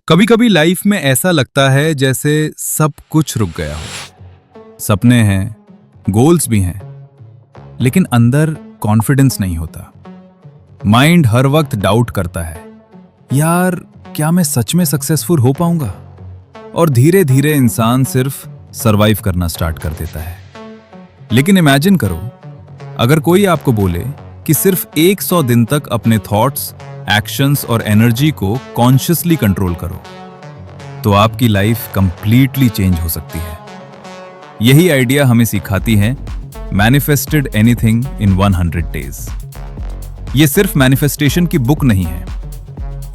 कभी कभी लाइफ में ऐसा लगता है जैसे सब कुछ रुक गया हो। सपने हैं, गोल्स भी हैं, लेकिन अंदर कॉन्फिडेंस नहीं होता। माइंड हर वक्त डाउट करता है, यार क्या मैं सच में सक्सेसफुल हो पाऊंगा? और धीरे धीरे इंसान सिर्फ सरवाइव करना स्टार्ट कर देता है। लेकिन इमेजिन करो, अगर कोई आपको बोले कि सिर्फ 100 दिन तक अपने थॉट्स, एक्शंस और एनर्जी को कॉन्शियसली कंट्रोल करो, तो आपकी लाइफ कंप्लीटली चेंज हो सकती है। यही आइडिया हमें सिखाती है मैनिफेस्टेड एनीथिंग इन 100 डेज। ये सिर्फ मैनिफेस्टेशन की बुक नहीं है,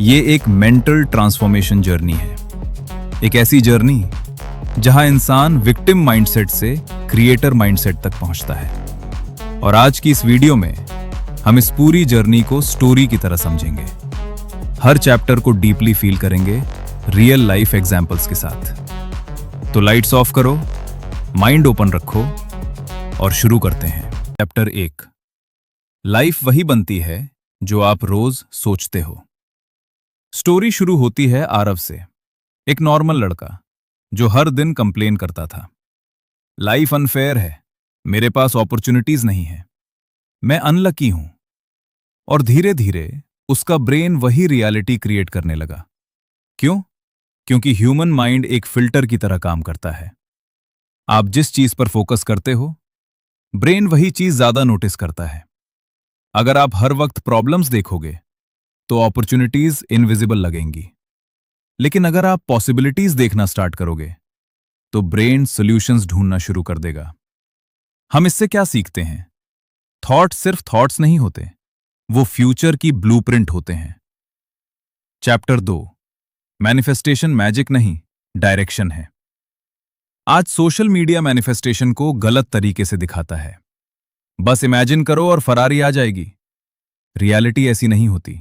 ये एक मेंटल ट्रांसफॉर्मेशन जर्नी है। एक ऐसी जर्नी जहां इंसान विक्टिम माइंडसेट से क्रिएटर माइंडसेट तक पहुंचता है। और आज की इस वीडियो में हम इस पूरी जर्नी को स्टोरी की तरह समझेंगे। हर चैप्टर को डीपली फील करेंगे, रियल लाइफ एग्जाम्पल्स के साथ। तो लाइट्स ऑफ करो, माइंड ओपन रखो और शुरू करते हैं। चैप्टर 1। लाइफ वही बनती है जो आप रोज सोचते हो। स्टोरी शुरू होती है आरव से, एक नॉर्मल लड़का जो हर दिन कंप्लेन करता था, लाइफ अनफेयर है, मेरे पास अपॉर्चुनिटीज नहीं है, मैं अनलकी हूं। और धीरे धीरे उसका ब्रेन वही रियलिटी क्रिएट करने लगा। क्यों? क्योंकि ह्यूमन माइंड एक फिल्टर की तरह काम करता है। आप जिस चीज पर फोकस करते हो, ब्रेन वही चीज ज्यादा नोटिस करता है। अगर आप हर वक्त प्रॉब्लम्स देखोगे तो अपॉर्चुनिटीज इनविजिबल लगेंगी, लेकिन अगर आप पॉसिबिलिटीज देखना स्टार्ट करोगे तो ब्रेन सॉल्यूशंस ढूंढना शुरू कर देगा। हम इससे क्या सीखते हैं? थॉट्स सिर्फ थॉट्स नहीं होते, वो फ्यूचर की ब्लूप्रिंट होते हैं। चैप्टर 2। मैनिफेस्टेशन मैजिक नहीं, डायरेक्शन है। आज सोशल मीडिया मैनिफेस्टेशन को गलत तरीके से दिखाता है। बस इमेजिन करो और फरारी आ जाएगी। रियलिटी ऐसी नहीं होती।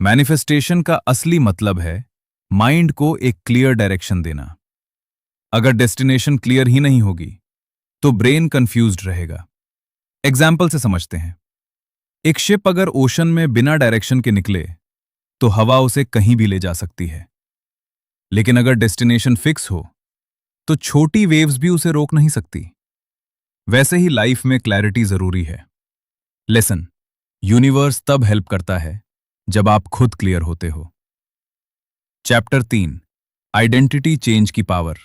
मैनिफेस्टेशन का असली मतलब है माइंड को एक क्लियर डायरेक्शन देना। अगर डेस्टिनेशन क्लियर ही नहीं होगी तो ब्रेन कंफ्यूज्ड रहेगा। एग्जाम्पल से समझते हैं। एक शिप अगर ओशन में बिना डायरेक्शन के निकले तो हवा उसे कहीं भी ले जा सकती है, लेकिन अगर डेस्टिनेशन फिक्स हो तो छोटी वेव्स भी उसे रोक नहीं सकती। वैसे ही लाइफ में क्लैरिटी जरूरी है। लेसन, यूनिवर्स तब हेल्प करता है जब आप खुद क्लियर होते हो। चैप्टर 3। आइडेंटिटी चेंज की पावर।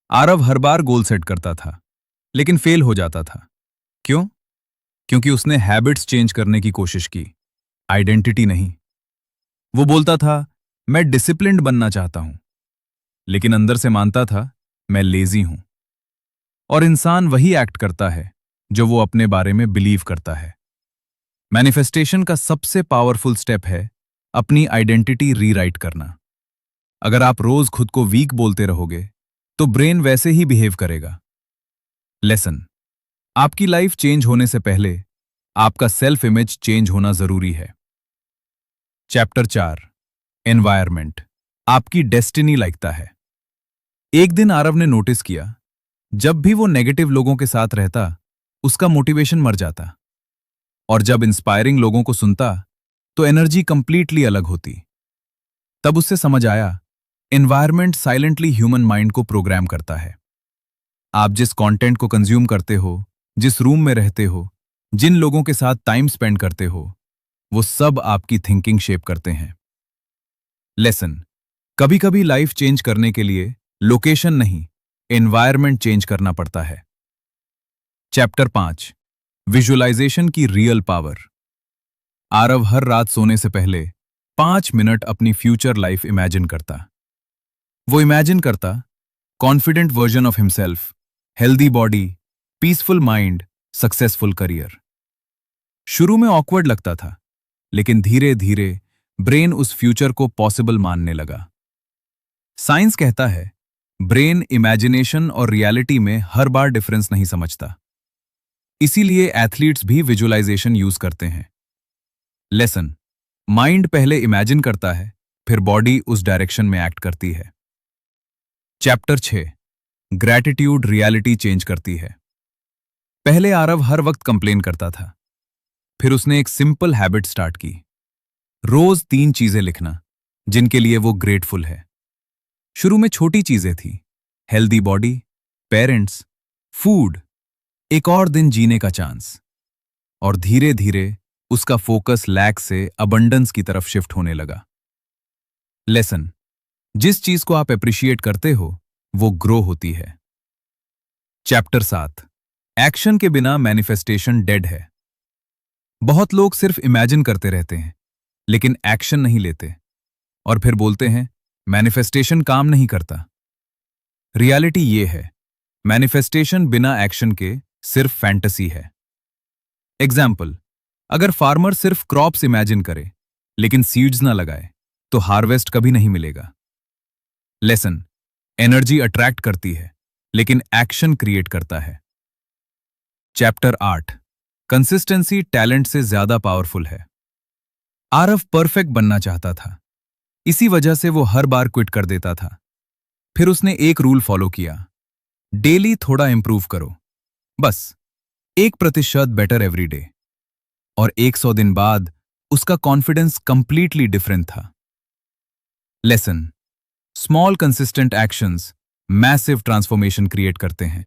आरव हर बार गोल सेट करता था, लेकिन फेल हो जाता था। क्यों? क्योंकि उसने हैबिट्स चेंज करने की कोशिश की, आइडेंटिटी नहीं। वो बोलता था, मैं डिसिप्लिन्ड बनना चाहता हूं, लेकिन अंदर से मानता था, मैं लेजी हूं। और इंसान वही एक्ट करता है जो वो अपने बारे में बिलीव करता है। मैनिफेस्टेशन का सबसे पावरफुल स्टेप है अपनी आइडेंटिटी रीराइट करना। अगर आप रोज खुद को वीक बोलते रहोगे तो ब्रेन वैसे ही बिहेव करेगा। लेसन, आपकी लाइफ चेंज होने से पहले आपका सेल्फ इमेज चेंज होना जरूरी है। चैप्टर 4। एनवायरमेंट आपकी डेस्टिनी लिखता है। एक दिन आरव ने नोटिस किया, जब भी वो नेगेटिव लोगों के साथ रहता, उसका मोटिवेशन मर जाता। और जब इंस्पायरिंग लोगों को सुनता तो एनर्जी कंप्लीटली अलग होती। तब उससे समझ आया, एनवायरमेंट साइलेंटली ह्यूमन माइंड को प्रोग्राम करता है। आप जिस कंटेंट को कंज्यूम करते हो, जिस रूम में रहते हो, जिन लोगों के साथ टाइम स्पेंड करते हो, वो सब आपकी थिंकिंग शेप करते हैं। लेसन, कभी कभी लाइफ चेंज करने के लिए लोकेशन नहीं, एनवायरनमेंट चेंज करना पड़ता है। चैप्टर 5। विजुअलाइजेशन की रियल पावर। आरव हर रात सोने से पहले 5 मिनट अपनी फ्यूचर लाइफ इमेजिन करता। वो इमेजिन करता, confident version of himself, healthy body, peaceful mind, successful career. शुरू में ऑकवर्ड लगता था, लेकिन धीरे धीरे ब्रेन उस फ्यूचर को पॉसिबल मानने लगा। साइंस कहता है, ब्रेन इमेजिनेशन और रियलिटी में हर बार डिफरेंस नहीं समझता। इसीलिए एथलीट्स भी विजुअलाइजेशन यूज करते हैं। लेसन, माइंड पहले इमेजिन करता है, फिर बॉडी उस डायरेक्शन में एक्ट करती है। चैप्टर 6। ग्रैटिट्यूड रियलिटी चेंज करती है। पहले आरव हर वक्त कंप्लेन करता था, फिर उसने एक सिंपल हैबिट स्टार्ट की, रोज 3 चीजें लिखना जिनके लिए वो ग्रेटफुल है। शुरू में छोटी चीजें थी, हेल्दी बॉडी, पेरेंट्स, फूड, एक और दिन जीने का चांस। और धीरे धीरे उसका फोकस लैक से अबंडेंस की तरफ शिफ्ट होने लगा। लेसन, जिस चीज को आप अप्रिशिएट करते हो वो ग्रो होती है। चैप्टर 7, एक्शन के बिना मैनिफेस्टेशन डेड है। बहुत लोग सिर्फ इमेजिन करते रहते हैं लेकिन एक्शन नहीं लेते और फिर बोलते हैं मैनिफेस्टेशन काम नहीं करता। रियलिटी ये है, मैनिफेस्टेशन बिना एक्शन के सिर्फ फैंटेसी है। एग्जाम्पल, अगर फार्मर सिर्फ क्रॉप्स इमेजिन करे लेकिन सीड्स ना लगाए तो हार्वेस्ट कभी नहीं मिलेगा। लेसन, एनर्जी अट्रैक्ट करती है लेकिन एक्शन क्रिएट करता है। चैप्टर 8, कंसिस्टेंसी टैलेंट से ज्यादा पावरफुल है। आरव परफेक्ट बनना चाहता था, इसी वजह से वो हर बार क्विट कर देता था। फिर उसने एक रूल फॉलो किया, डेली थोड़ा इंप्रूव करो, बस 1% बेटर एवरी डे। और 100 दिन बाद उसका कॉन्फिडेंस कंप्लीटली डिफरेंट था। Lesson, small consistent actions massive transformation create करते हैं।